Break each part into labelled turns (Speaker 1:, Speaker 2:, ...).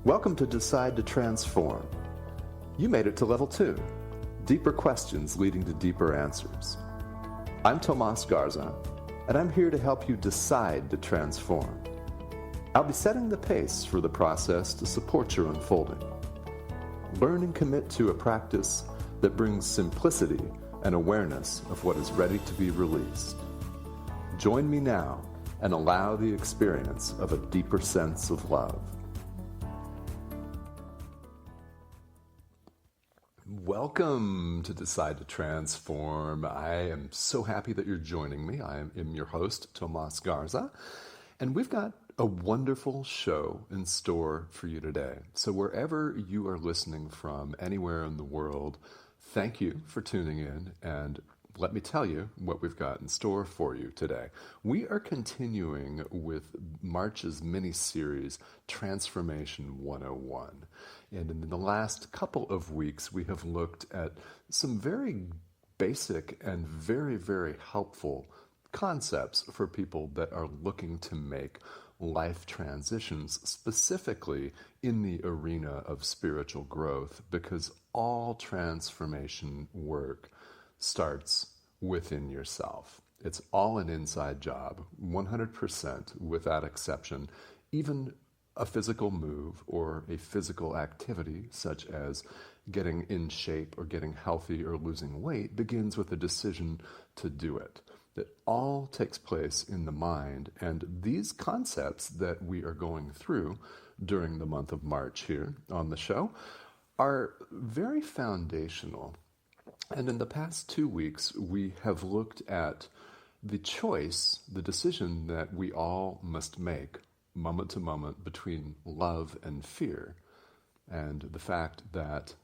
Speaker 1: Welcome to Decide to Transform. You made it to level 2, deeper questions leading to deeper answers. I'm Tomas Garza, and I'm here to help you decide to transform. I'll be setting the pace for the process to support your unfolding. Learn and commit to a practice that brings simplicity and awareness of what is ready to be released. Join me now and allow the experience of a deeper sense of love. Welcome to Decide to Transform. I am so happy that you're joining me. I am your host, Tomas Garza, and we've got a wonderful show in store for you today. So wherever you are listening from, anywhere in the world, thank you for tuning in, and let me tell you what we've got in store for you today. We are continuing with March's mini-series, Transformation 101. And in the last couple of weeks, we have looked at some very basic and very, very helpful concepts for people that are looking to make life transitions, specifically in the arena of spiritual growth, because all transformation work starts within yourself. It's all an inside job, 100% without exception. Even a physical move or a physical activity, such as getting in shape or getting healthy or losing weight, begins with a decision to do it. That all takes place in the mind, and these concepts that we are going through during the month of March here on the show are very foundational. And in the past 2 weeks, we have looked at the choice, the decision that we all must make moment to moment between love and fear, and the fact that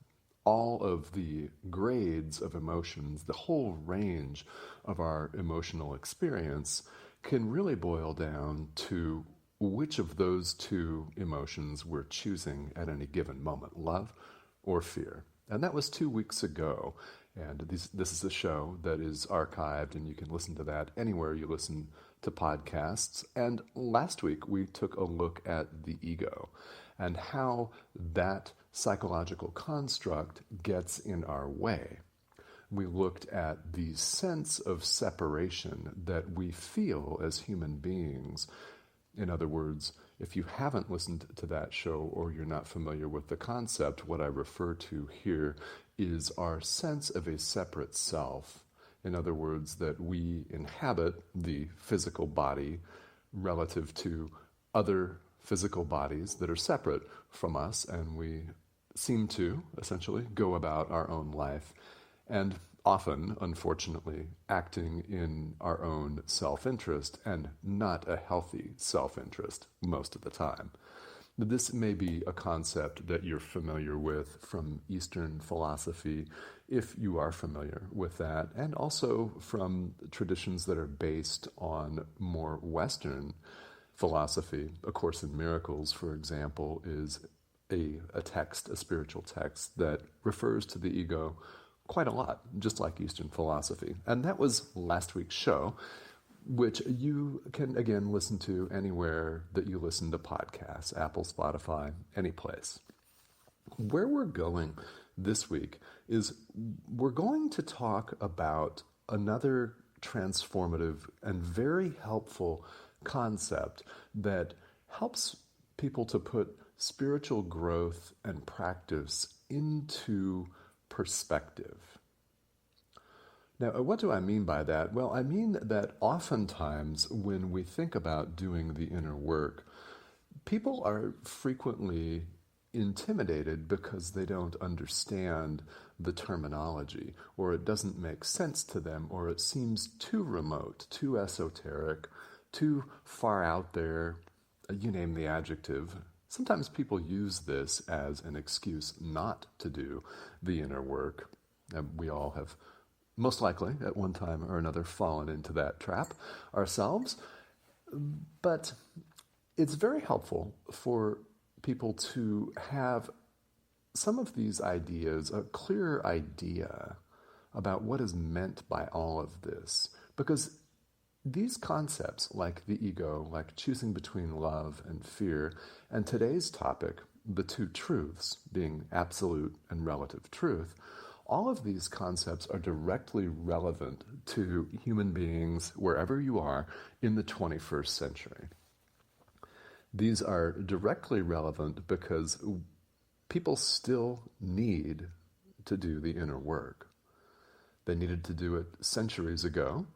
Speaker 1: all of the grades of emotions, the whole range of our emotional experience, can really boil down to which of those two emotions we're choosing at any given moment, love or fear. And that was 2 weeks ago. And this is a show that is archived, and you can listen to that anywhere you listen to podcasts. And last week, we took a look at the ego and how that psychological construct gets in our way. We looked at the sense of separation that we feel as human beings. In other words, if you haven't listened to that show or you're not familiar with the concept, what I refer to here is our sense of a separate self. In other words, that we inhabit the physical body relative to other physical bodies that are separate from us, and we seem to, essentially, go about our own life, and often, unfortunately, acting in our own self-interest and not a healthy self-interest most of the time. This may be a concept that you're familiar with from Eastern philosophy, if you are familiar with that, and also from traditions that are based on more Western philosophy. A Course in Miracles, for example, is a text, a spiritual text, that refers to the ego quite a lot, just like Eastern philosophy. And that was last week's show, which you can, again, listen to anywhere that you listen to podcasts, Apple, Spotify, any place. Where we're going this week is we're going to talk about another transformative and very helpful concept that helps people to put spiritual growth and practice into perspective. Now, what do I mean by that? Well, I mean that oftentimes when we think about doing the inner work, people are frequently intimidated because they don't understand the terminology, or it doesn't make sense to them, or it seems too remote, too esoteric, too far out there. You name the adjective. Sometimes people use this as an excuse not to do the inner work. We all have most likely, at one time or another, fallen into that trap ourselves. But it's very helpful for people to have some of these ideas, a clearer idea about what is meant by all of this. Because these concepts, like the ego, like choosing between love and fear, and today's topic, the two truths, being absolute and relative truth, all of these concepts are directly relevant to human beings wherever you are in the 21st century. These are directly relevant because people still need to do the inner work. They needed to do it centuries ago.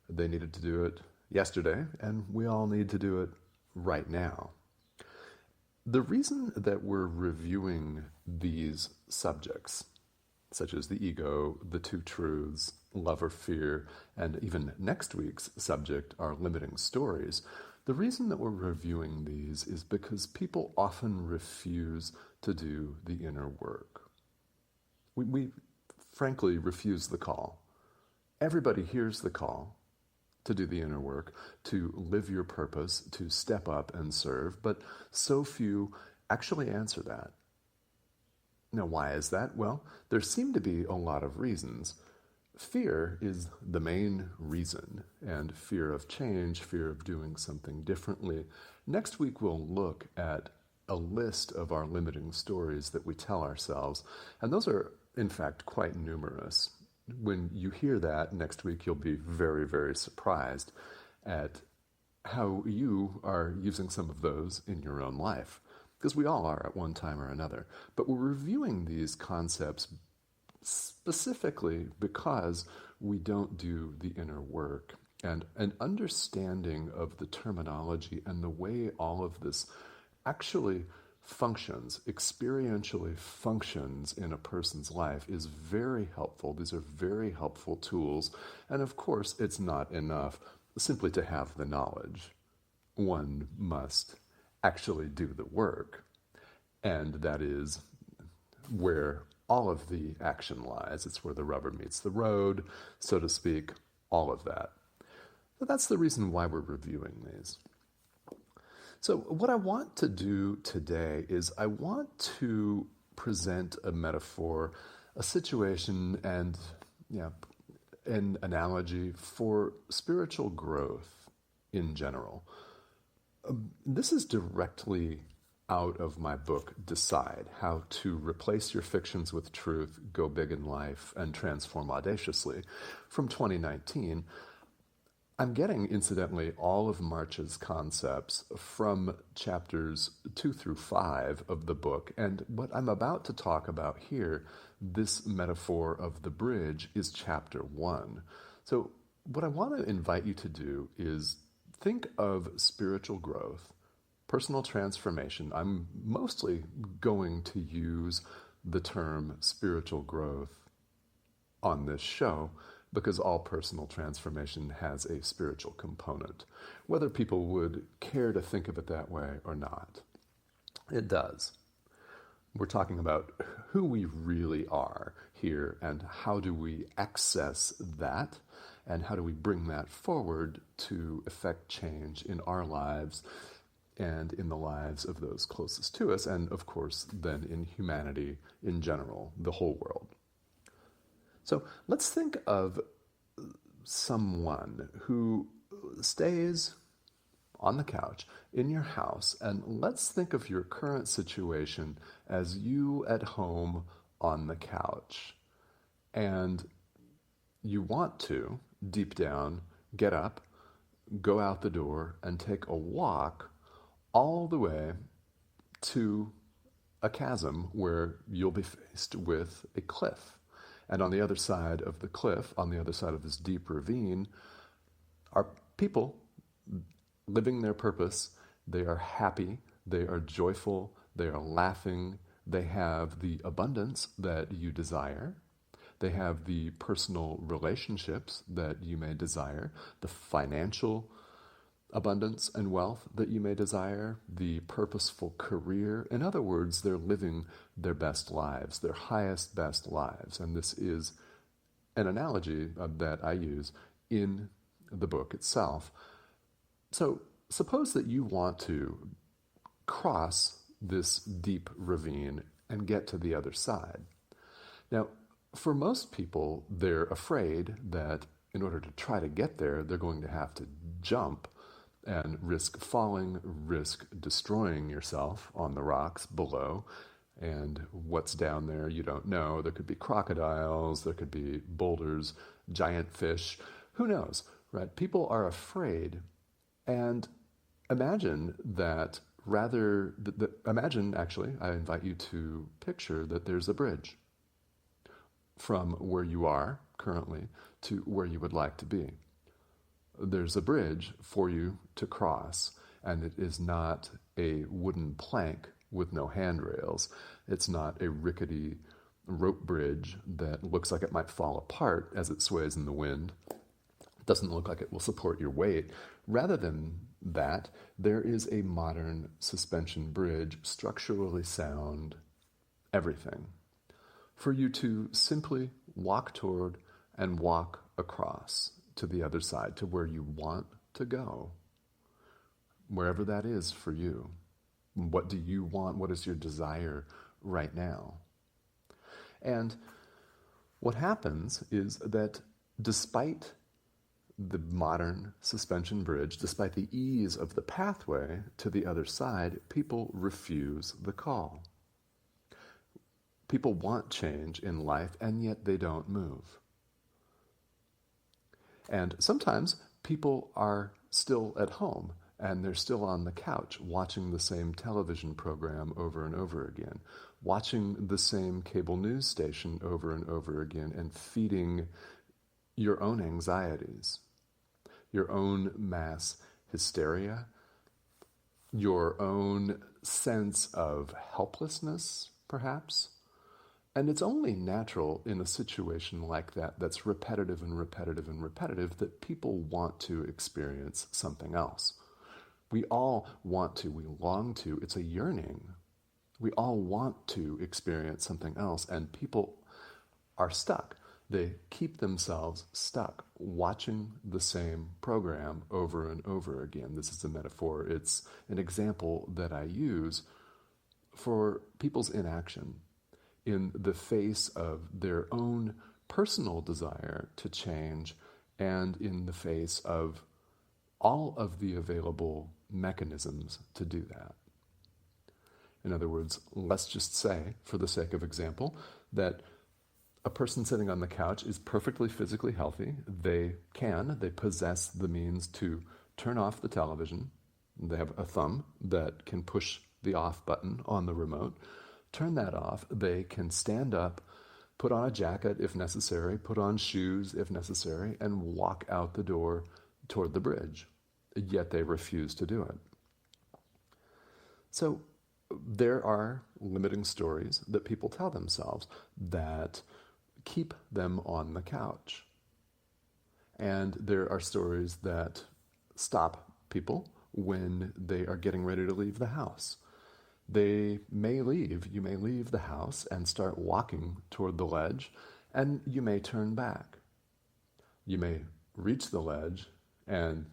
Speaker 1: They needed to do it yesterday, and we all need to do it right now. The reason that we're reviewing these subjects, such as the ego, the two truths, love or fear, and even next week's subject, our limiting stories, the reason that we're reviewing these is because people often refuse to do the inner work. We frankly refuse the call. Everybody hears the call to do the inner work, to live your purpose, to step up and serve, but so few actually answer that. Now, why is that? Well, there seem to be a lot of reasons. Fear is the main reason, and fear of change, fear of doing something differently. Next week, we'll look at a list of our limiting stories that we tell ourselves, and those are, in fact, quite numerous. When you hear that next week, you'll be very, very surprised at how you are using some of those in your own life, because we all are at one time or another. But we're reviewing these concepts specifically because we don't do the inner work, and an understanding of the terminology and the way all of this actually functions, experientially functions in a person's life is very helpful. These are very helpful tools. And of course, it's not enough simply to have the knowledge. One must actually do the work. And that is where all of the action lies. It's where the rubber meets the road, so to speak, all of that. So that's the reason why we're reviewing these. So what I want to do today is I want to present a metaphor, a situation, and an analogy for spiritual growth in general. This is directly out of my book, Decide: How to Replace Your Fictions with Truth, Go Big in Life, and Transform Audaciously, from 2019. I'm getting, incidentally, all of March's concepts from chapters 2 through 5 of the book, and what I'm about to talk about here, this metaphor of the bridge, is chapter 1. So what I want to invite you to do is think of spiritual growth, personal transformation. I'm mostly going to use the term spiritual growth on this show, because all personal transformation has a spiritual component, whether people would care to think of it that way or not. It does. We're talking about who we really are here and how do we access that and how do we bring that forward to effect change in our lives and in the lives of those closest to us, and of course then in humanity in general, the whole world. So let's think of someone who stays on the couch in your house, and let's think of your current situation as you at home on the couch. And you want to, deep down, get up, go out the door, and take a walk all the way to a chasm where you'll be faced with a cliff. And on the other side of the cliff, on the other side of this deep ravine, are people living their purpose. They are happy, they are joyful, they are laughing, they have the abundance that you desire, they have the personal relationships that you may desire, the financial abundance and wealth that you may desire, the purposeful career. In other words, they're living their best lives, their highest, best lives. And this is an analogy that I use in the book itself. So suppose that you want to cross this deep ravine and get to the other side. Now, for most people, they're afraid that in order to try to get there, they're going to have to jump and risk falling, risk destroying yourself on the rocks below. And what's down there, you don't know. There could be crocodiles, there could be boulders, giant fish. Who knows, right? People are afraid. And imagine that imagine, actually, I invite you to picture that there's a bridge from where you are currently to where you would like to be. There's a bridge for you to cross, and it is not a wooden plank with no handrails. It's not a rickety rope bridge that looks like it might fall apart as it sways in the wind. It doesn't look like it will support your weight. Rather than that, there is a modern suspension bridge, structurally sound, everything, for you to simply walk toward and walk across to the other side, to where you want to go, wherever that is for you. What do you want? What is your desire right now? And what happens is that despite the modern suspension bridge, despite the ease of the pathway to the other side, people refuse the call. People want change in life, and yet they don't move. And sometimes people are still at home, and they're still on the couch watching the same television program over and over again, watching the same cable news station over and over again, and feeding your own anxieties, your own mass hysteria, your own sense of helplessness, perhaps. And it's only natural in a situation like that that's repetitive and repetitive and repetitive that people want to experience something else. We all want to, we long to, it's a yearning. We all want to experience something else, and people are stuck. They keep themselves stuck watching the same program over and over again. This is a metaphor. It's an example that I use for people's inaction in the face of their own personal desire to change, and in the face of all of the available mechanisms to do that. In other words, let's just say, for the sake of example, that a person sitting on the couch is perfectly physically healthy. They possess the means to turn off the television. They have a thumb that can push the off button on the remote. Turn that off. They can stand up, put on a jacket if necessary, put on shoes if necessary, and walk out the door toward the bridge. Yet they refuse to do it. So there are limiting stories that people tell themselves that keep them on the couch. And there are stories that stop people when they are getting ready to leave the house. You may leave the house and start walking toward the ledge, and you may turn back. You may reach the ledge and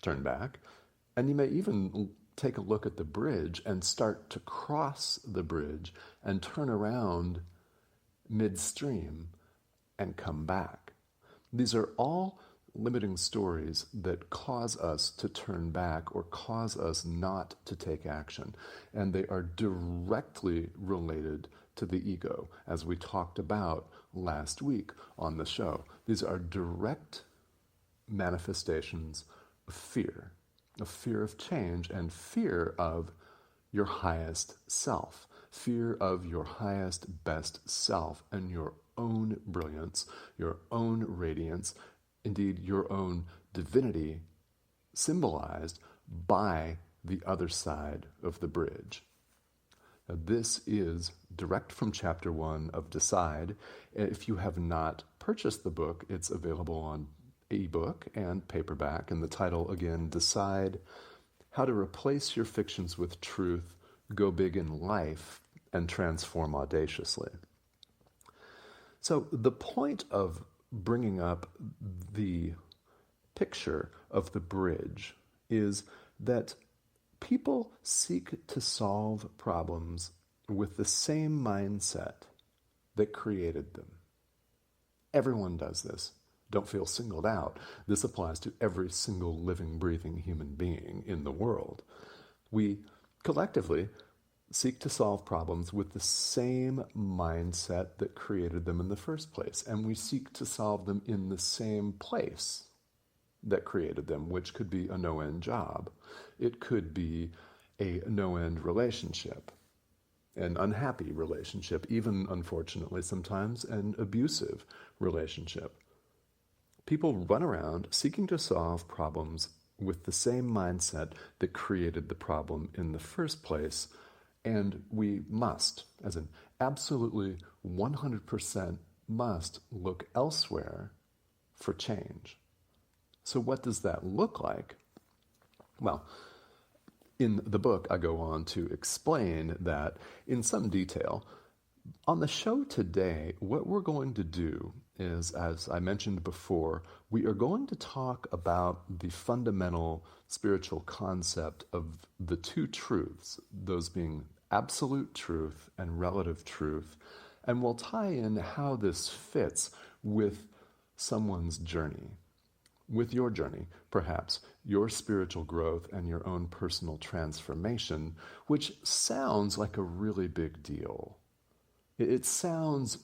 Speaker 1: turn back, and you may even take a look at the bridge and start to cross the bridge and turn around midstream and come back. These are all limiting stories that cause us to turn back or cause us not to take action. And they are directly related to the ego, as we talked about last week on the show. These are direct manifestations of fear of change, and fear of your highest self, fear of your highest, best self, and your own brilliance, your own radiance, indeed your own divinity, symbolized by the other side of the bridge. Now, this is direct from chapter 1 of Decide. If you have not purchased the book, it's available on ebook and paperback, and the title again, Decide: How to Replace Your Fictions with Truth, Go Big in Life, and Transform Audaciously. So the point of bringing up the picture of the bridge is that people seek to solve problems with the same mindset that created them. Everyone does this. Don't feel singled out. This applies to every single living, breathing human being in the world. We collectively seek to solve problems with the same mindset that created them in the first place, and we seek to solve them in the same place that created them, which could be a no-end job. It could be a no-end relationship, an unhappy relationship, even, unfortunately, sometimes an abusive relationship. People run around seeking to solve problems with the same mindset that created the problem in the first place, and we must, as in absolutely 100% must, look elsewhere for change. So what does that look like? Well, in the book, I go on to explain that in some detail. On the show today, what we're going to do is, as I mentioned before, we are going to talk about the fundamental spiritual concept of the two truths, those being absolute truth and relative truth, and we'll tie in how this fits with someone's journey. With your journey, perhaps, your spiritual growth and your own personal transformation, which sounds like a really big deal. It sounds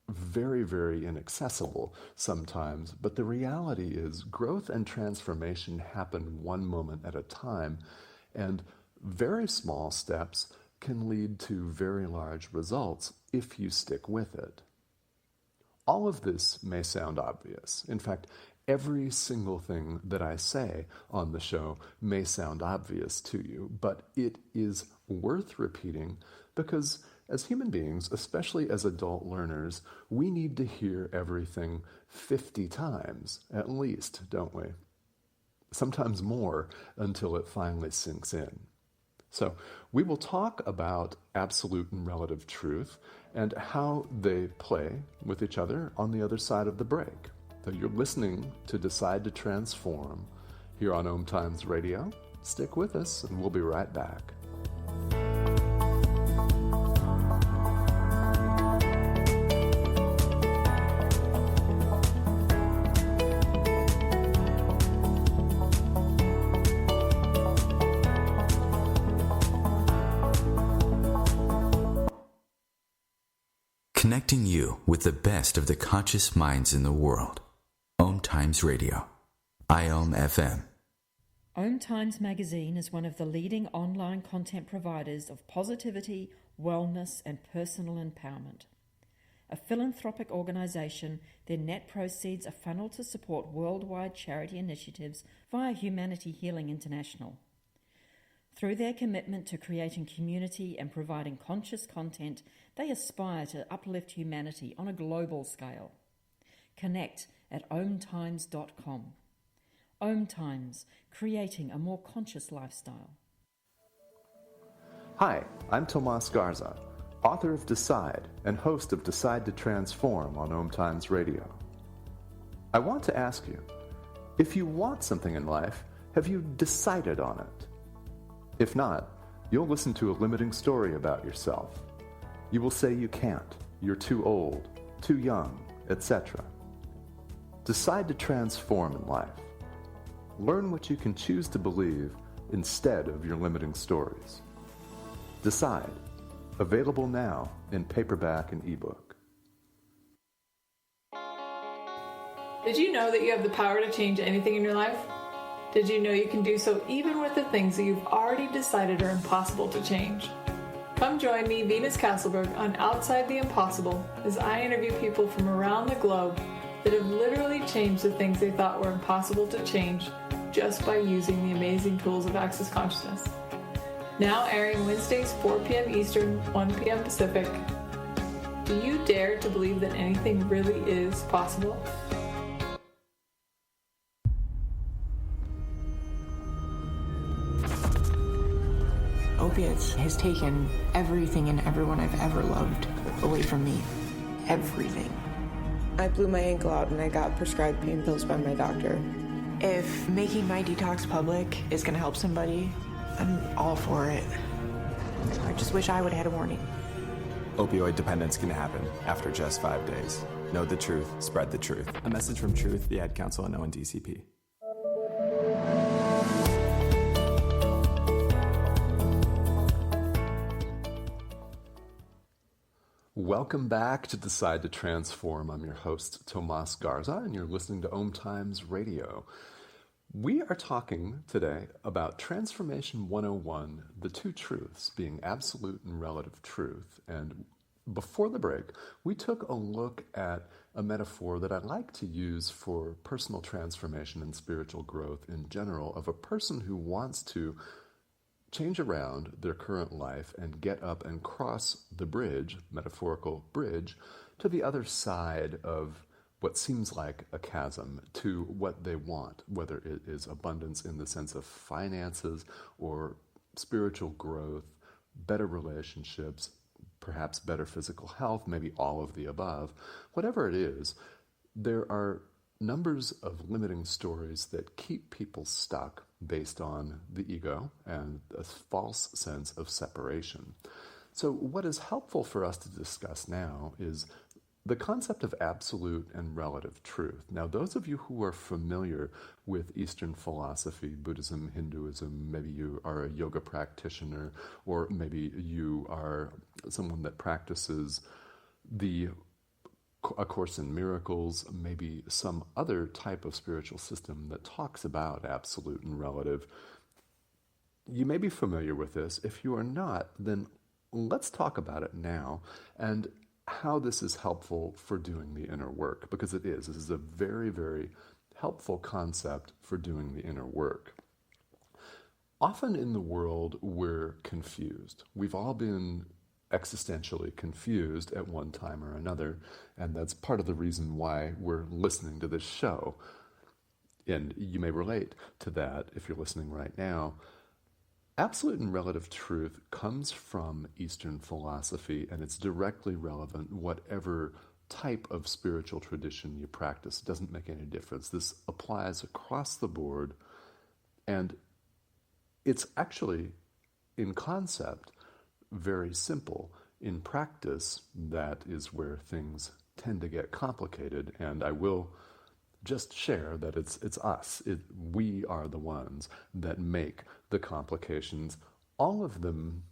Speaker 1: very, very inaccessible sometimes, but the reality is growth and transformation happen one moment at a time, and very small steps can lead to very large results if you stick with it. All of this may sound obvious. In fact, every single thing that I say on the show may sound obvious to you, but it is worth repeating because as human beings, especially as adult learners, we need to hear everything 50 times at least, don't we? Sometimes more until it finally sinks in. So we will talk about absolute and relative truth and how they play with each other on the other side of the break. So you're listening to Decide to Transform here on OMTimes Radio. Stick with us and we'll be right back.
Speaker 2: Connecting you with the best of the conscious minds in the world. OMTimes Radio. IOM FM.
Speaker 3: OMTimes magazine is one of the leading online content providers of positivity, wellness, and personal empowerment. A philanthropic organization, their net proceeds are funneled to support worldwide charity initiatives via Humanity Healing International. Through their commitment to creating community and providing conscious content, they aspire to uplift humanity on a global scale. Connect at omtimes.com. OMTimes, creating a more conscious lifestyle.
Speaker 1: Hi, I'm Tomas Garza, author of Decide and host of Decide to Transform on OMTimes Radio. I want to ask you, if you want something in life, have you decided on it? If not, you'll listen to a limiting story about yourself. You will say you can't, you're too old, too young, etc. Decide to transform in life. Learn what you can choose to believe instead of your limiting stories. Decide. Available now in paperback and ebook.
Speaker 4: Did you know that you have the power to change anything in your life? Did you know you can do so even with the things that you've already decided are impossible to change? Come join me, Venus Castleberg, on Outside the Impossible as I interview people from around the globe that have literally changed the things they thought were impossible to change just by using the amazing tools of Access Consciousness. Now airing Wednesdays 4 p.m. Eastern, 1 p.m. Pacific. Do you dare to believe that anything really is possible?
Speaker 5: Opiates has taken everything and everyone I've ever loved away from me. Everything.
Speaker 6: I blew my ankle out and I got prescribed pain pills by my doctor.
Speaker 5: If making my detox public is going to help somebody, I'm all for it. I just wish I would have had a warning.
Speaker 7: Opioid dependence can happen after just 5 days. Know the truth, spread the truth. A message from Truth, the Ad Council, and ONDCP.
Speaker 1: Welcome back to Decide to Transform. I'm your host, Tomas Garza, and you're listening to OMTimes Radio. We are talking today about Transformation 101, the two truths being absolute and relative truth. And before the break, we took a look at a metaphor that I like to use for personal transformation and spiritual growth in general of a person who wants to change around their current life and get up and cross the bridge, metaphorical bridge, to the other side of what seems like a chasm to what they want, whether it is abundance in the sense of finances or spiritual growth, better relationships, perhaps better physical health, maybe all of the above. Whatever it is, there are numbers of limiting stories that keep people stuck based on the ego and a false sense of separation. So what is helpful for us to discuss now is the concept of absolute and relative truth. Now, those of you who are familiar with Eastern philosophy, Buddhism, Hinduism, maybe you are a yoga practitioner, or maybe you are someone that practices A Course in Miracles, maybe some other type of spiritual system that talks about absolute and relative. You may be familiar with this. If you are not, then let's talk about it now and how this is helpful for doing the inner work, because it is. This is a very, very helpful concept for doing the inner work. Often in the world, we're confused. We've all been existentially confused at one time or another, and that's part of the reason why we're listening to this show. And you may relate to that if you're listening right now. Absolute and relative truth comes from Eastern philosophy, and it's directly relevant whatever type of spiritual tradition you practice. It doesn't make any difference. This applies across the board, and it's actually, in concept, very simple. In practice, that is where things tend to get complicated, and I will just share that it's us. We are the ones that make the complications, all of them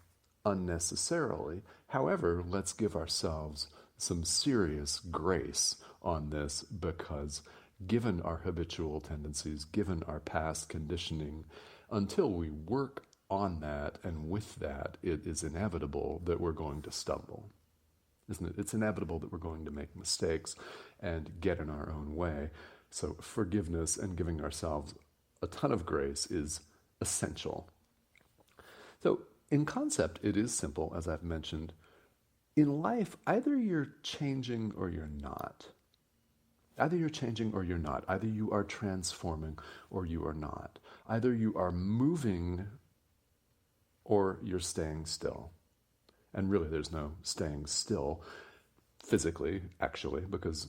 Speaker 1: unnecessarily. However, let's give ourselves some serious grace on this, because given our habitual tendencies, given our past conditioning, until we work on that and with that, it is inevitable that we're going to stumble. Isn't it? It's inevitable that we're going to make mistakes and get in our own way. So forgiveness and giving ourselves a ton of grace is essential. So in concept, it is simple, as I've mentioned. In life, either you're changing or you're not. Either you're changing or you're not. Either you are transforming or you are not. Either you are moving or you're staying still. And really, there's no staying still physically, actually, because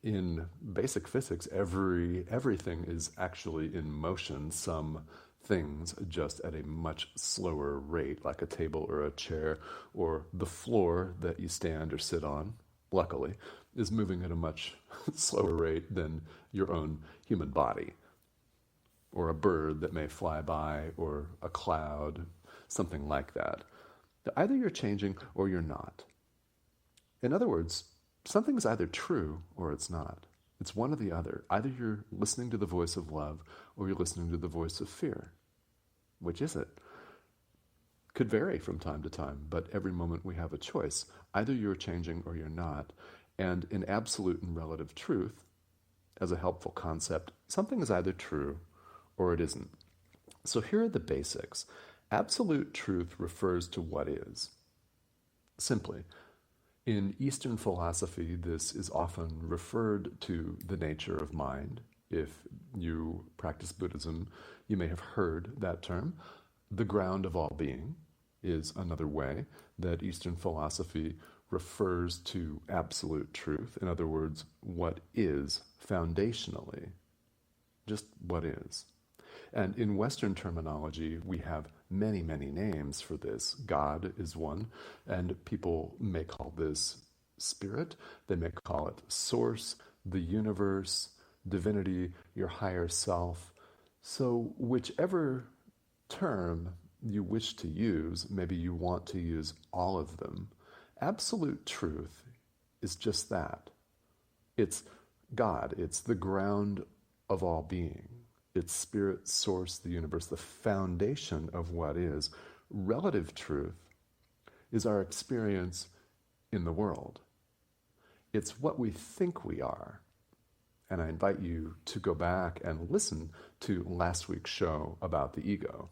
Speaker 1: in basic physics, everything is actually in motion. Some things just at a much slower rate, like a table or a chair, or the floor that you stand or sit on, luckily, is moving at a much slower rate than your own human body, or a bird that may fly by, or a cloud, something like that. Either you're changing or you're not. In other words, something's either true or it's not. It's one or the other. Either you're listening to the voice of love or you're listening to the voice of fear. Which is it? Could vary from time to time, but every moment we have a choice. Either you're changing or you're not. And in absolute and relative truth, as a helpful concept, something is either true or it isn't. So here are the basics. Absolute truth refers to what is. Simply, in Eastern philosophy, this is often referred to the nature of mind. If you practice Buddhism, you may have heard that term. The ground of all being is another way that Eastern philosophy refers to absolute truth. In other words, what is foundationally, just what is. And in Western terminology, we have many, many names for this. God is one, and people may call this spirit, they may call it source, the universe, divinity, your higher self. So whichever term you wish to use, maybe you want to use all of them, absolute truth is just that. It's God. It's the ground of all being. It's spirit, source, the universe, the foundation of what is. Relative truth is our experience in the world. It's what we think we are. And I invite you to go back and listen to last week's show about the ego.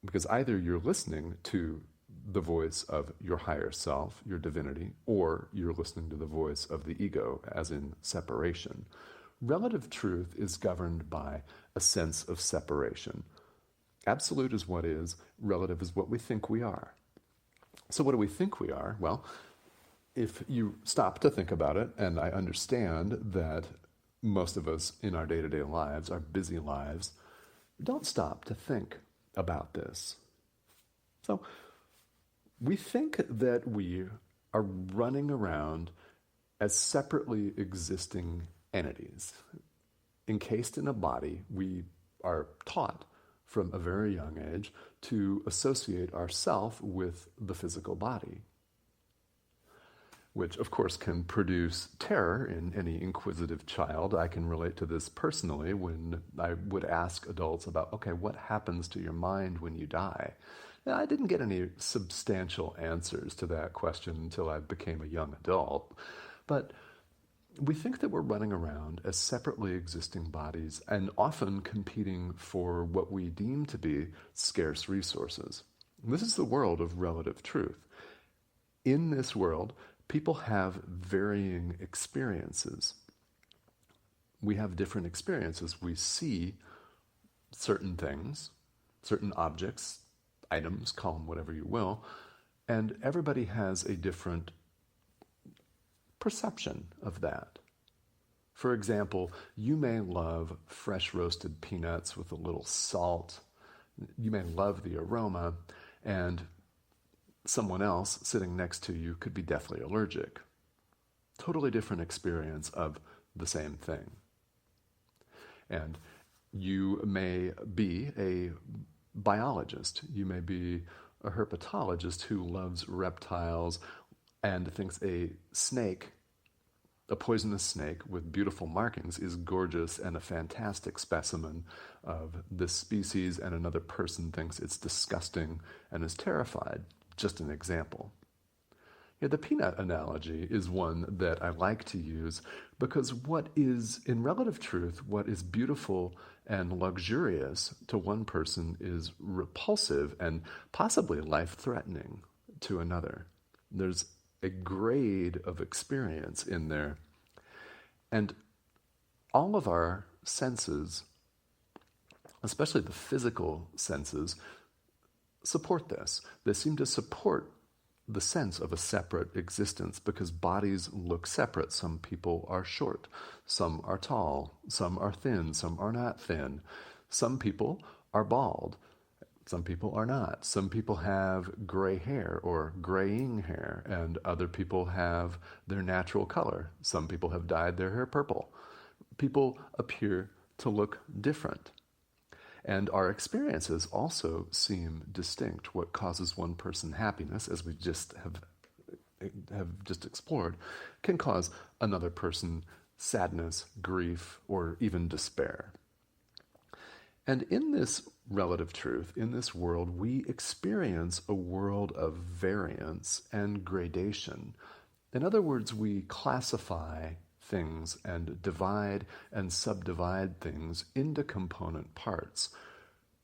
Speaker 1: Because either you're listening to the voice of your higher self, your divinity, or you're listening to the voice of the ego, as in separation. Relative truth is governed by a sense of separation. Absolute is what is, relative is what we think we are. So what do we think we are? Well, if you stop to think about it, and I understand that most of us in our day-to-day lives, our busy lives, don't stop to think about this. So we think that we are running around as separately existing entities. Encased in a body, we are taught from a very young age to associate ourself with the physical body, which of course can produce terror in any inquisitive child. I can relate to this personally when I would ask adults about, okay, what happens to your mind when you die? And I didn't get any substantial answers to that question until I became a young adult. But we think that we're running around as separately existing bodies and often competing for what we deem to be scarce resources. This is the world of relative truth. In this world, people have varying experiences. We have different experiences. We see certain things, certain objects, items, call them whatever you will, and everybody has a different perception of that. For example, you may love fresh roasted peanuts with a little salt. You may love the aroma, and someone else sitting next to you could be deathly allergic. Totally different experience of the same thing. And you may be a biologist. You may be a herpetologist who loves reptiles and thinks a snake, a poisonous snake with beautiful markings, is gorgeous and a fantastic specimen of this species, and another person thinks it's disgusting and is terrified. Just an example. Yeah, the peanut analogy is one that I like to use because what is, in relative truth, what is beautiful and luxurious to one person is repulsive and possibly life-threatening to another. There's a grade of experience in there. And all of our senses, especially the physical senses, support this. They seem to support the sense of a separate existence because bodies look separate. Some people are short, some are tall, some are thin, some are not thin. Some people are bald, some people are not. Some people have gray hair or graying hair, and other people have their natural color. Some people have dyed their hair purple. People appear to look different. And our experiences also seem distinct. What causes one person happiness, as we just have just explored, can cause another person sadness, grief, or even despair. And in this relative truth, in this world, we experience a world of variance and gradation. In other words, we classify things and divide and subdivide things into component parts.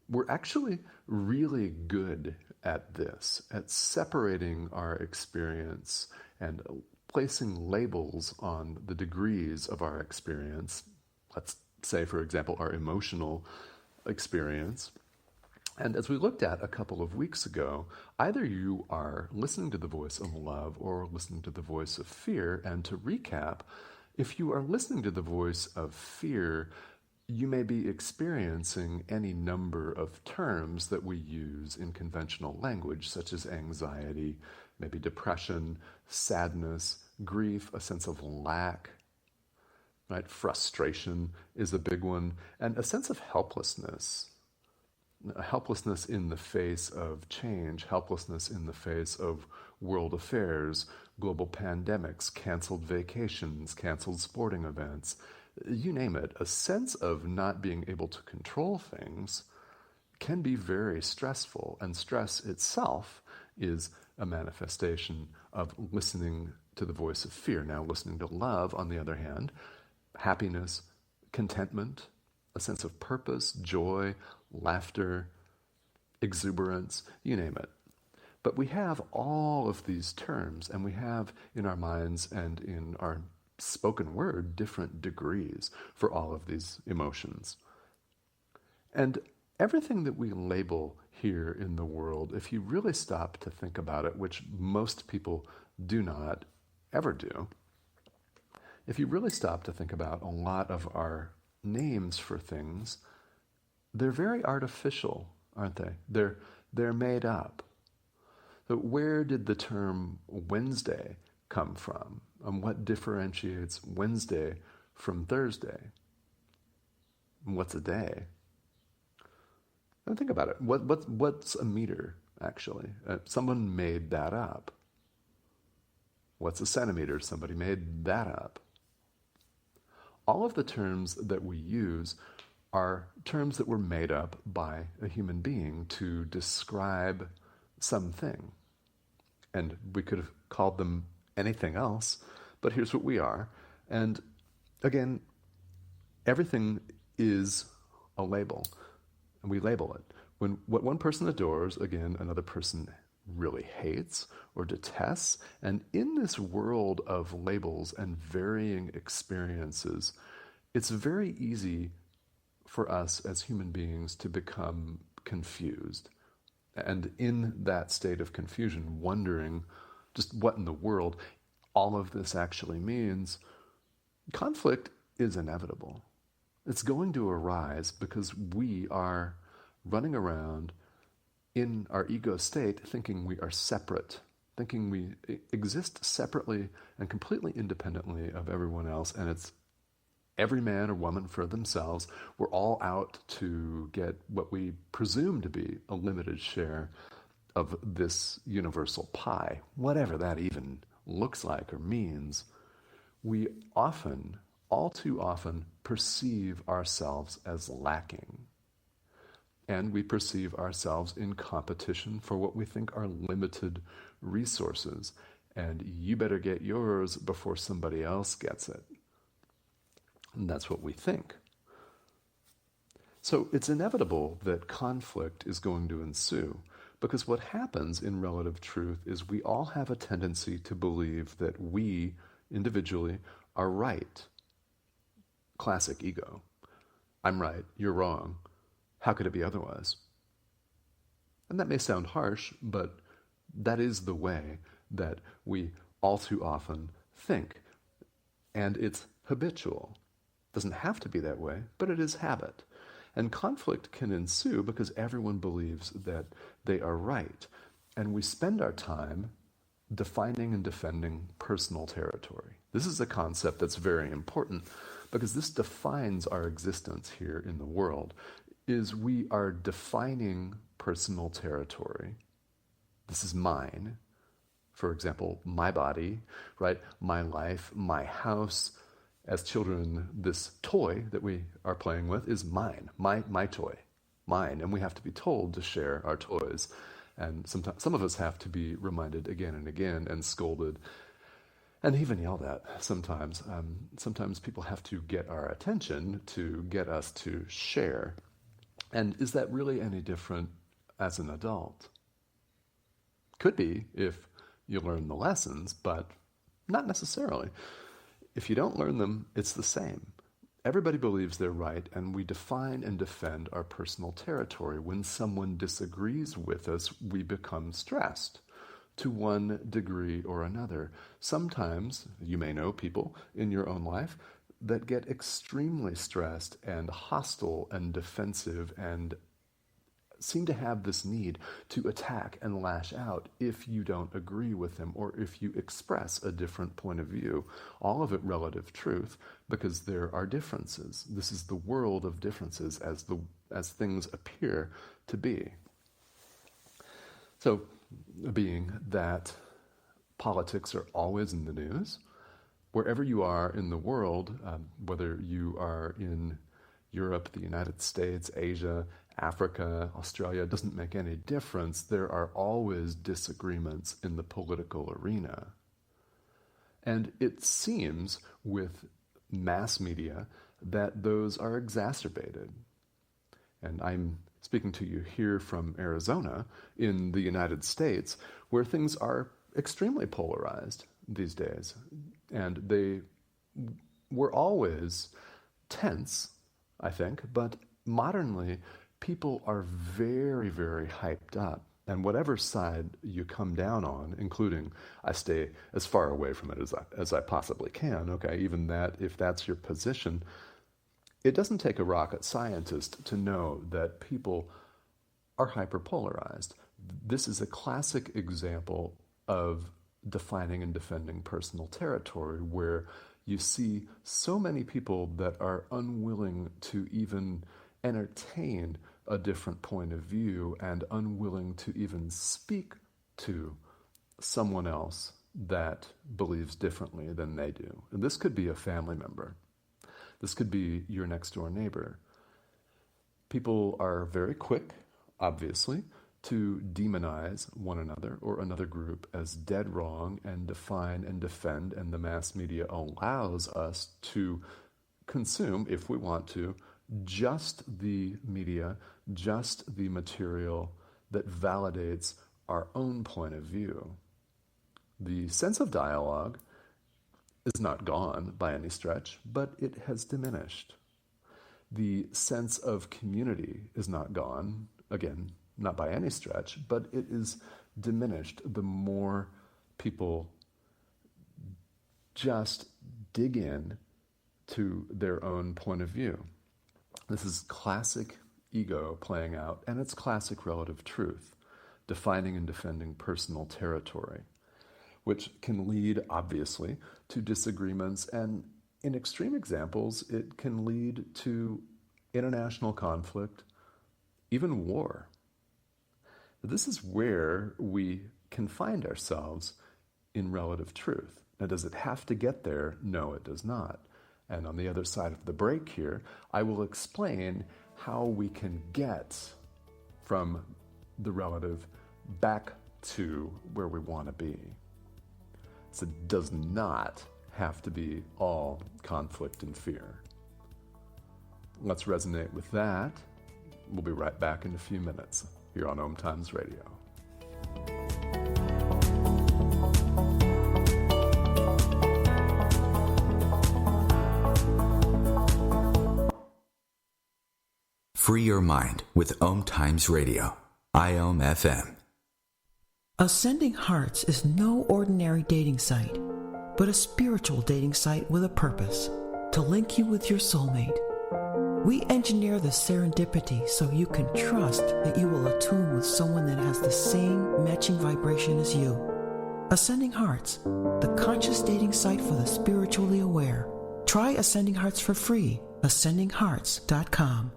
Speaker 1: We're actually really good at this, at separating our experience and placing labels on the degrees of our experience. Let's say, for example, our emotional experience. And as we looked at a couple of weeks ago, either you are listening to the voice of love or listening to the voice of fear. And to recap, if you are listening to the voice of fear, you may be experiencing any number of terms that we use in conventional language, such as anxiety, maybe depression, sadness, grief, a sense of lack, right? Frustration is a big one, and a sense of helplessness. Helplessness in the face of change, helplessness in the face of world affairs, global pandemics, canceled vacations, canceled sporting events, you name it. A sense of not being able to control things can be very stressful, and stress itself is a manifestation of listening to the voice of fear. Now, listening to love, on the other hand, happiness, contentment, a sense of purpose, joy, laughter, exuberance, you name it. But we have all of these terms, and we have in our minds and in our spoken word different degrees for all of these emotions. And everything that we label here in the world, if you really stop to think about it, which most people do not ever do, if you really stop to think about a lot of our names for things, they're very artificial, aren't they? They're made up. So where did the term Wednesday come from? And what differentiates Wednesday from Thursday? And what's a day? And think about it. What's a meter, actually? Someone made that up. What's a centimeter? Somebody made that up. All of the terms that we use are terms that were made up by a human being to describe something. And we could have called them anything else, but here's what we are. And again, everything is a label, and we label it. When what one person adores, again, another person really hates or detests. And in this world of labels and varying experiences, it's very easy for us as human beings to become confused. And in that state of confusion, wondering just what in the world all of this actually means, conflict is inevitable. It's going to arise because we are running around in our ego state thinking we are separate, thinking we exist separately and completely independently of everyone else, and it's every man or woman for themselves. We're all out to get what we presume to be a limited share of this universal pie, whatever that even looks like or means. We often, all too often, perceive ourselves as lacking. And we perceive ourselves in competition for what we think are limited resources. And you better get yours before somebody else gets it. And that's what we think. So it's inevitable that conflict is going to ensue, because what happens in relative truth is we all have a tendency to believe that we, individually, are right. Classic ego. I'm right, you're wrong. How could it be otherwise? And that may sound harsh, but that is the way that we all too often think. And it's habitual. It doesn't have to be that way, but it is habit. And conflict can ensue because everyone believes that they are right. And we spend our time defining and defending personal territory. This is a concept that's very important because this defines our existence here in the world. Is we are defining personal territory. This is mine. For example, my body, right? My life, my house. As children, this toy that we are playing with is mine, my toy, mine. And we have to be told to share our toys. And sometimes some of us have to be reminded again and again and scolded and even yelled at sometimes. Sometimes people have to get our attention to get us to share. And is that really any different as an adult? Could be if you learn the lessons, but not necessarily. If you don't learn them, it's the same. Everybody believes they're right, and we define and defend our personal territory. When someone disagrees with us, we become stressed to one degree or another. Sometimes, you may know people in your own life that get extremely stressed and hostile and defensive and seem to have this need to attack and lash out if you don't agree with them or if you express a different point of view. All of it relative truth, because there are differences. This is the world of differences as things appear to be. So, being that politics are always in the news, wherever you are in the world, whether you are in Europe, the United States, Asia, Africa, Australia, doesn't make any difference. There are always disagreements in the political arena. And it seems with mass media that those are exacerbated. And I'm speaking to you here from Arizona in the United States, where things are extremely polarized these days. And they were always tense, I think, but modernly, people are very, very hyped up. And whatever side you come down on, including I stay as far away from it as I possibly can, okay, even that, if that's your position, it doesn't take a rocket scientist to know that people are hyperpolarized. This is a classic example of defining and defending personal territory, where you see so many people that are unwilling to even entertain a different point of view and unwilling to even speak to someone else that believes differently than they do. And this could be a family member. This could be your next door neighbor. People are very quick, obviously, to demonize one another or another group as dead wrong and define and defend, and the mass media allows us to consume, if we want to, just the media, just the material that validates our own point of view. The sense of dialogue is not gone by any stretch, but it has diminished. The sense of community is not gone, again, not by any stretch, but it is diminished the more people just dig in to their own point of view. This is classic ego playing out, and it's classic relative truth, defining and defending personal territory, which can lead, obviously, to disagreements, and in extreme examples, it can lead to international conflict, even war. This is where we can find ourselves in relative truth. Now, does it have to get there? No, it does not. And on the other side of the break here, I will explain how we can get from the relative back to where we want to be. So it does not have to be all conflict and fear. Let's resonate with that. We'll be right back in a few minutes here on OMTimes Radio.
Speaker 2: Free your mind with OMTimes Radio, IOM FM.
Speaker 8: Ascending Hearts is no ordinary dating site, but a spiritual dating site with a purpose, to link you with your soulmate. We engineer the serendipity so you can trust that you will attune with someone that has the same matching vibration as you. Ascending Hearts, the conscious dating site for the spiritually aware. Try Ascending Hearts for free, ascendinghearts.com.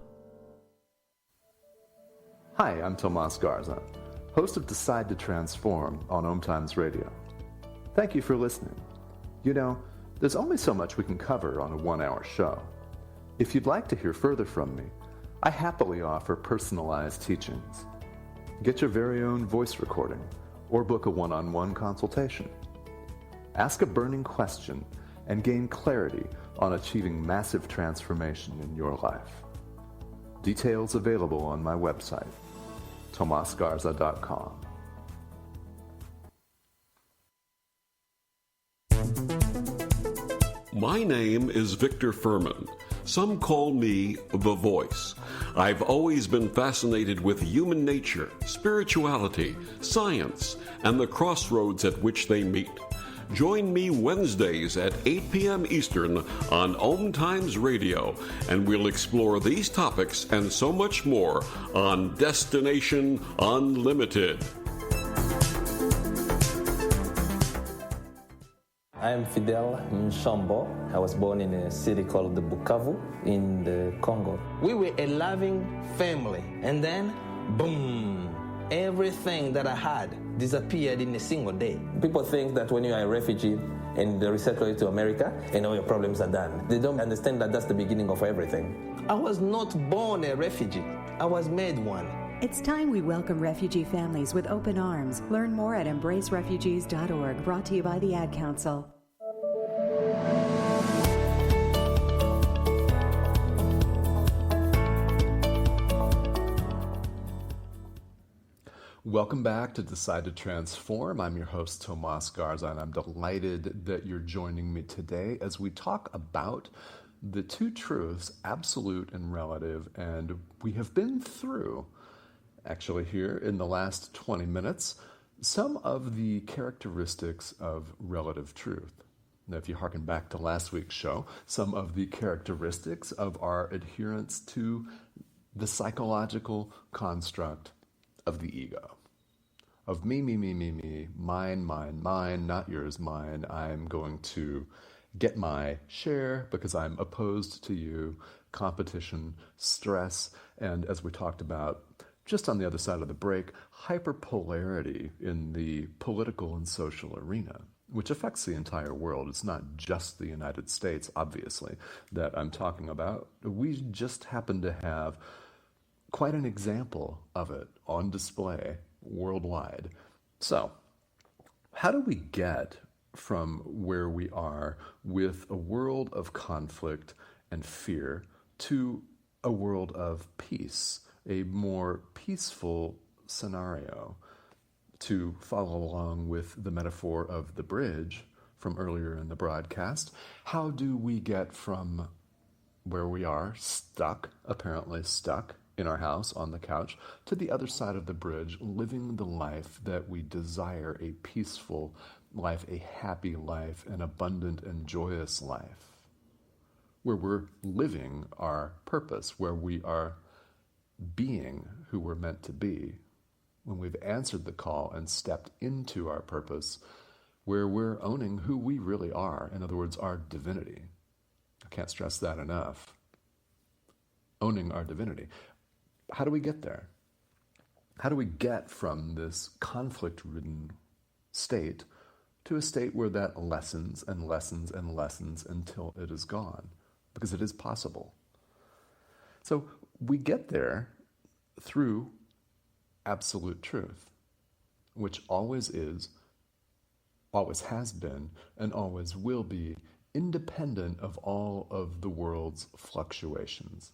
Speaker 1: Hi, I'm Tomas Garza, host of Decide to Transform on OMTimes Radio. Thank you for listening. You know, there's only so much we can cover on a 1-hour show. If you'd like to hear further from me, I happily offer personalized teachings. Get your very own voice recording or book a one-on-one consultation. Ask a burning question and gain clarity on achieving massive transformation in your life. Details available on my website, tomasgarza.com.
Speaker 9: My name is Victor Furman. Some call me the Voice. I've always been fascinated with human nature, spirituality, science, and the crossroads at which they meet. Join me Wednesdays at 8 p.m. Eastern on OMTimes Radio, and we'll explore these topics and so much more on Destination Unlimited.
Speaker 10: I am Fidel Nshambo. I was born in a city called the Bukavu in the Congo. We were a loving family, and then, boom, everything that I had disappeared in a single day. People think that when you are a refugee and they resettle you to America and all your problems are done. They don't understand that that's the beginning of everything. I was not born a refugee. I was made one.
Speaker 11: It's time we welcome refugee families with open arms. Learn more at embracerefugees.org, brought to you by the Ad Council.
Speaker 1: Welcome back to Decide to Transform. I'm your host, Tomas Garza, and I'm delighted that you're joining me today as we talk about the two truths, absolute and relative, and we have been through, actually here in the last 20 minutes, some of the characteristics of relative truth. Now, if you hearken back to last week's show, some of the characteristics of our adherence to the psychological construct of the ego. Of me, mine, not yours, mine. I'm going to get my share because I'm opposed to you, competition, stress, and as we talked about just on the other side of the break, hyperpolarity in the political and social arena, which affects the entire world. It's not just the United States, obviously, that I'm talking about. We just happen to have quite an example of it on display worldwide. So, how do we get from where we are with a world of conflict and fear to a world of peace, a more peaceful scenario? To follow along with the metaphor of the bridge from earlier in the broadcast, how do we get from where we are, apparently stuck, in our house, on the couch, to the other side of the bridge, living the life that we desire, a peaceful life, a happy life, an abundant and joyous life, where we're living our purpose, where we are being who we're meant to be, when we've answered the call and stepped into our purpose, where we're owning who we really are, in other words, our divinity. I can't stress that enough. Owning our divinity. How do we get there? How do we get from this conflict-ridden state to a state where that lessens and lessens and lessens until it is gone? Because it is possible. So we get there through absolute truth, which always is, always has been, and always will be independent of all of the world's fluctuations.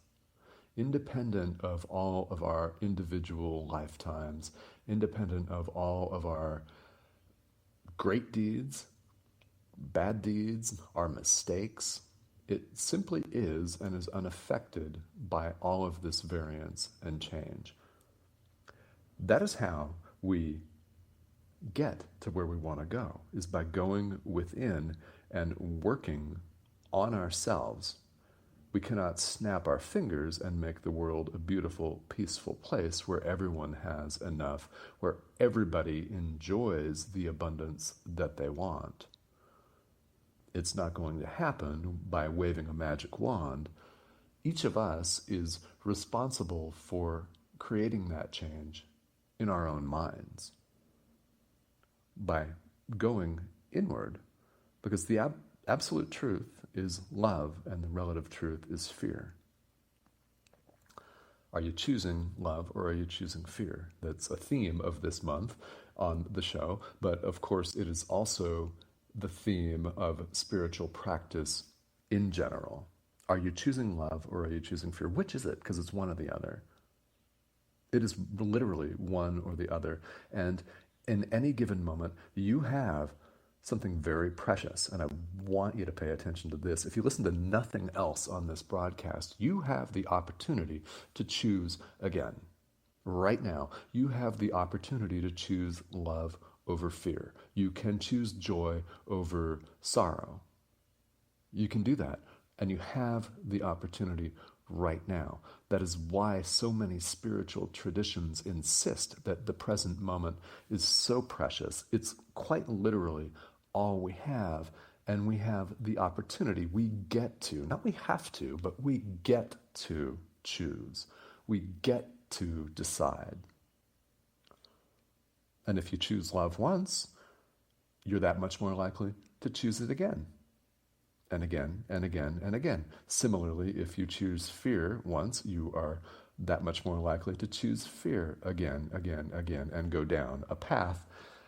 Speaker 1: Independent of all of our individual lifetimes, independent of all of our great deeds, bad deeds, our mistakes. It simply is and is unaffected by all of this variance and change. That is how we get to where we want to go, is by going within and working on ourselves. We cannot snap our fingers and make the world a beautiful, peaceful place where everyone has enough, where everybody enjoys the abundance that they want. It's not going to happen by waving a magic wand. Each of us is responsible for creating that change in our own minds by going inward, because the absolute truth is love and the relative truth is fear. Are you choosing love or are you choosing fear? That's a theme of this month on the show, but of course it is also the theme of spiritual practice in general. Are you choosing love or are you choosing fear? Which is it? Because it's one or the other. It is literally one or the other. And in any given moment, you have something very precious, and I want you to pay attention to this. If you listen to nothing else on this broadcast, you have the opportunity to choose again. Right now, you have the opportunity to choose love over fear. You can choose joy over sorrow. You can do that, and you have the opportunity right now. That is why so many spiritual traditions insist that the present moment is so precious. It's quite literally all we have, and we have the opportunity. We get to, not we have to, but we get to choose. We get to decide. And if you choose love once, you're that much more likely to choose it again. And again, and again, and again. Similarly, if you choose fear once, you are that much more likely to choose fear again, again, again, and go down a path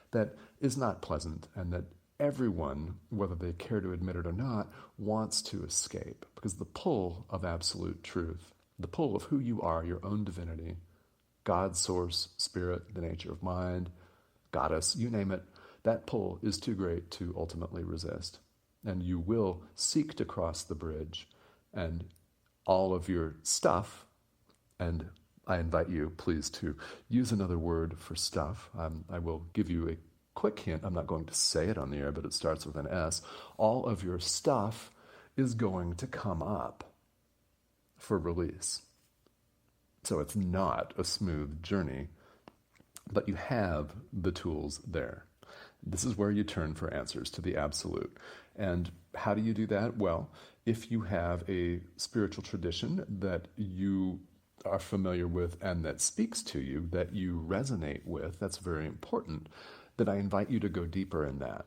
Speaker 1: that is not pleasant and that everyone, whether they care to admit it or not, wants to escape. Because the pull of absolute truth, the pull of who you are, your own divinity, God, source, spirit, the nature of mind, goddess, you name it, that pull is too great to ultimately resist. And you will seek to cross the bridge, and all of your stuff, and I invite you, please, to use another word for stuff. I will give you a quick hint. I'm not going to say it on the air, but it starts with an S. All of your stuff is going to come up for release. So it's not a smooth journey, but you have the tools there. This is where you turn for answers to the absolute. And how do you do that? Well, if you have a spiritual tradition that you are familiar with and that speaks to you, that you resonate with, that's very important, then I invite you to go deeper in that.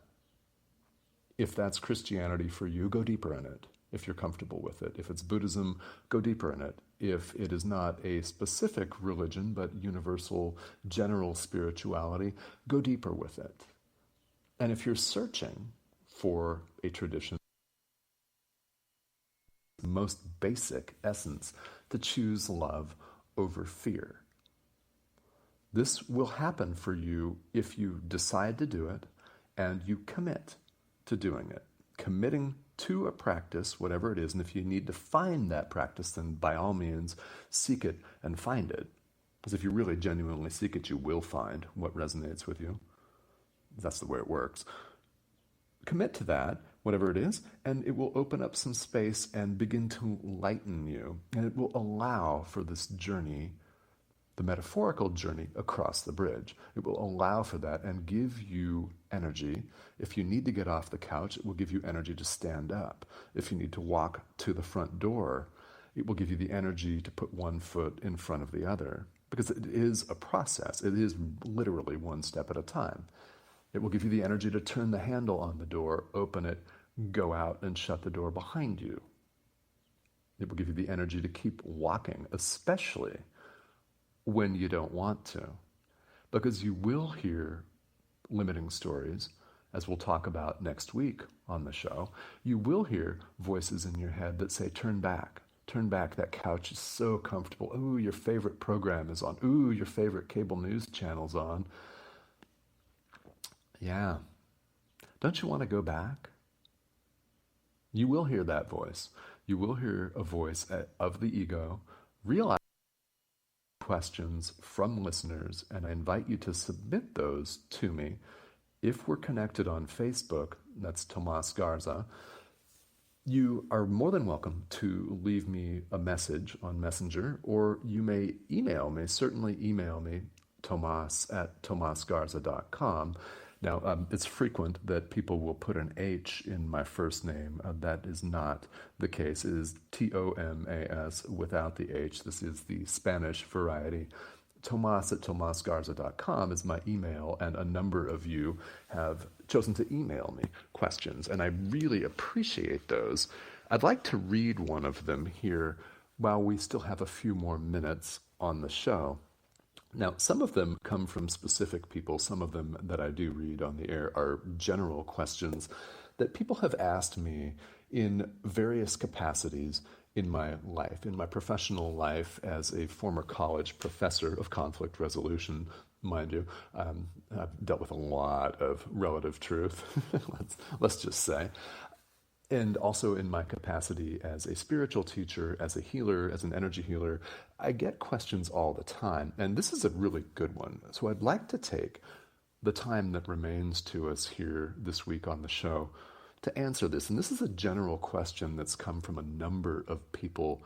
Speaker 1: If that's Christianity for you, go deeper in it, if you're comfortable with it. If it's Buddhism, go deeper in it. If it is not a specific religion, but universal, general spirituality, go deeper with it. And if you're searching for a tradition, the most basic essence, to choose love over fear. This will happen for you if you decide to do it and you commit to doing it. Committing to a practice, whatever it is, and if you need to find that practice, then by all means, seek it and find it. Because if you really genuinely seek it, you will find what resonates with you. That's the way it works. Commit to that, whatever it is, and it will open up some space and begin to lighten you. And it will allow for this journey, the metaphorical journey across the bridge. It will allow for that and give you energy. If you need to get off the couch, it will give you energy to stand up. If you need to walk to the front door, it will give you the energy to put one foot in front of the other. Because it is a process. It is literally one step at a time. It will give you the energy to turn the handle on the door, open it, go out and shut the door behind you. It will give you the energy to keep walking, especially when you don't want to. Because you will hear limiting stories, as we'll talk about next week on the show. You will hear voices in your head that say, turn back. Turn back, that couch is so comfortable. Ooh, your favorite program is on. Ooh, your favorite cable news channel's on. Yeah. Don't you want to go back? You will hear that voice. You will hear a voice of the ego. Realize questions from listeners, and I invite you to submit those to me. If we're connected on Facebook, that's Tomas Garza, you are more than welcome to leave me a message on Messenger, or you may email me, certainly email me, tomas@tomasgarza.com. Now, it's frequent that people will put an H in my first name. That is not the case. It is Tomas without the H. This is the Spanish variety. Tomas@tomasgarza.com is my email, and a number of you have chosen to email me questions, and I really appreciate those. I'd like to read one of them here while we still have a few more minutes on the show. Now, some of them come from specific people. Some of them that I do read on the air are general questions that people have asked me in various capacities in my life, in my professional life as a former college professor of conflict resolution, mind you. I've dealt with a lot of relative truth, let's just say. And also in my capacity as a spiritual teacher, as a healer, as an energy healer, I get questions all the time. And this is a really good one. So I'd like to take the time that remains to us here this week on the show to answer this. And this is a general question that's come from a number of people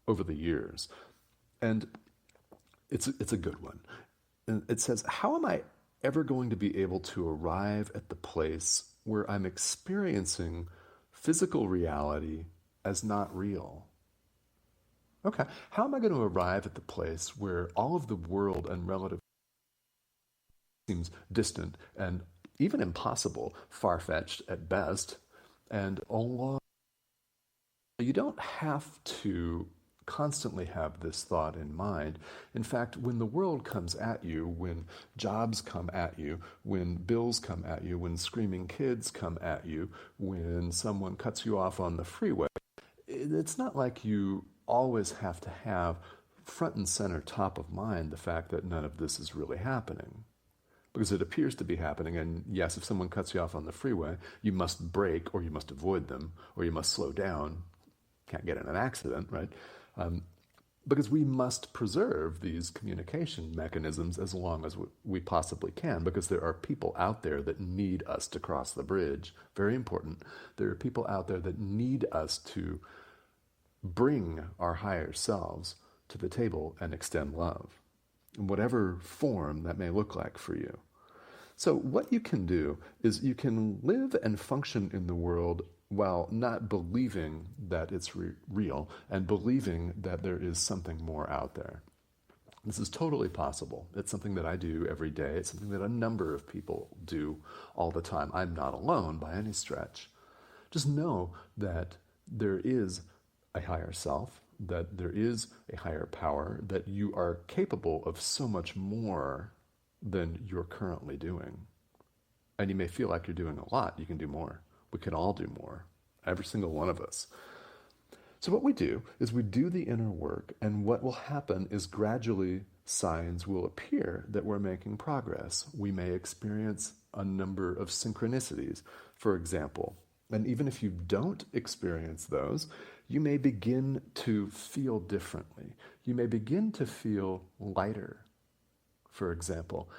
Speaker 1: over the years. And it's a good one. And it says, how am I ever going to be able to arrive at the place where I'm experiencing physical reality as not real? Okay, how am I going to arrive at the place where all of the world and relative seems distant and even impossible, far-fetched at best, and along? You don't have to constantly have this thought in mind. In fact, when the world comes at you, when jobs come at you, when bills come at you, when screaming kids come at you, when someone cuts you off on the freeway, it's not like you always have to have front and center, top of mind, the fact that none of this is really happening. Because it appears to be happening, and yes, if someone cuts you off on the freeway, you must brake, or you must avoid them, or you must slow down. Can't get in an accident, right? Because we must preserve these communication mechanisms as long as we possibly can, because there are people out there that need us to cross the bridge. Very important. There are people out there that need us to bring our higher selves to the table and extend love, in whatever form that may look like for you. So what you can do is you can live and function in the world while not believing that it's real and believing that there is something more out there. This is totally possible. It's something that I do every day. It's something that a number of people do all the time. I'm not alone by any stretch. Just know that there is a higher self, that there is a higher power, that you are capable of so much more than you're currently doing. And you may feel like you're doing a lot. You can do more. We can all do more, every single one of us. So what we do is we do the inner work, and what will happen is gradually signs will appear that we're making progress. We may experience a number of synchronicities, for example. And even if you don't experience those, you may begin to feel differently. You may begin to feel lighter. For example,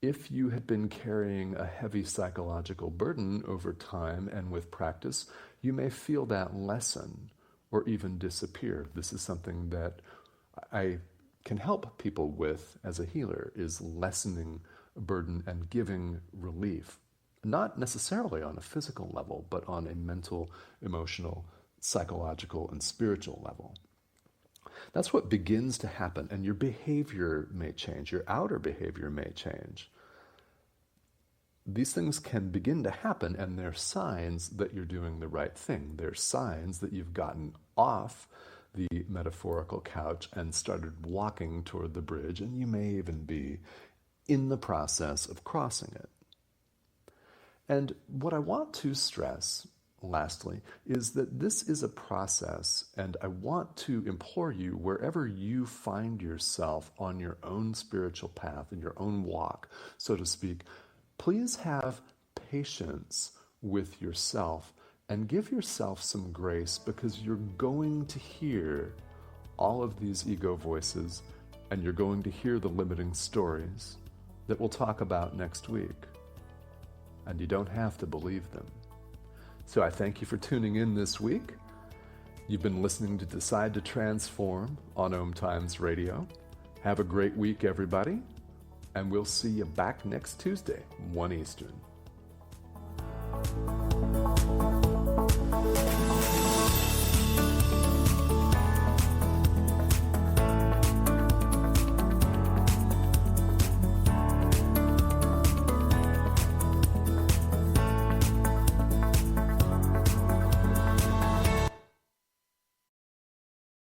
Speaker 1: if you had been carrying a heavy psychological burden over time and with practice, you may feel that lessen or even disappear. This is something that I can help people with as a healer, is lessening burden and giving relief. Not necessarily on a physical level, but on a mental, emotional, psychological, and spiritual level. That's what begins to happen, and your behavior may change. Your outer behavior may change. These things can begin to happen, and they're signs that you're doing the right thing. They're signs that you've gotten off the metaphorical couch and started walking toward the bridge, and you may even be in the process of crossing it. And what I want to stress, lastly, is that this is a process, and I want to implore you, wherever you find yourself on your own spiritual path, in your own walk, so to speak, please have patience with yourself and give yourself some grace, because you're going to hear all of these ego voices, and you're going to hear the limiting stories that we'll talk about next week. And you don't have to believe them. So I thank you for tuning in this week. You've been listening to Decide to Transform on OMTimes Radio. Have a great week, everybody. And we'll see you back next Tuesday, 1 Eastern.